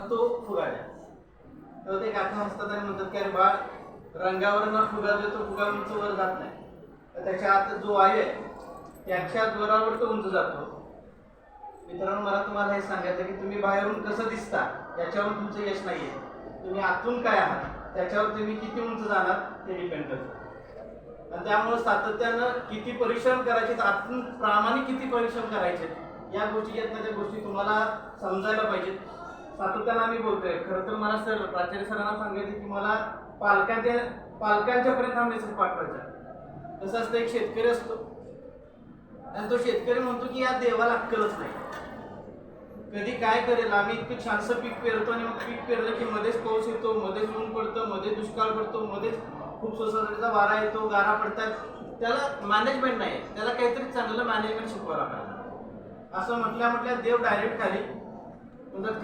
तो फुगाळ्या. तेव्हा ते काका हसतात आणि म्हणतात की अरे बाळ, रंगावर न फुगा जो तो फुगा उंच वर जात नाही, तर त्याच्या आत जो वायू आहे त्याच्या जोरावर तो उंच जातो. मित्रांनो, मला तुम्हाला हे सांगायचं की तुम्ही बाहेरून कसं दिसता याच्यावर तुमचं यश नाहीये, तुम्ही आतून काय आहात त्याच्यावर तुम्ही किती उंच जाणार ते डिपेंड करतं. आणि त्यामुळे सातत्यानं किती परिश्रम करायचे, आतून प्रामाणिक किती परिश्रम करायचे, या गोष्टी आहेत ना, त्या गोष्टी तुम्हाला समजायला पाहिजेत. सातत्यानं आम्ही बोलतोय. खरं तर मला प्राचार्य सरांना सांगायचं की मला पालकांच्या पर्यंत हा मेसेज पाठवायचा. कसं असतं, एक शेतकरी असतो आणि तो शेतकरी म्हणतो की या देवाला अक्कलच नाही, कधी काय करेल. आम्ही इतकं छानसं पीक पेरतो आणि मग पीक पेरलं की मध्येच पाऊस येतो, मध्येच ऊन पडतं, मध्ये दुष्काळ पडतो, मध्येच खूप सोसायटीचा वारा येतो, गारा पडतात. त्याला मॅनेजमेंट नाही, त्याला काहीतरी चांगलं मॅनेजमेंट शिकवायला पाहिजे. असं म्हटल्या देव डायरेक्ट खाली म्हणतात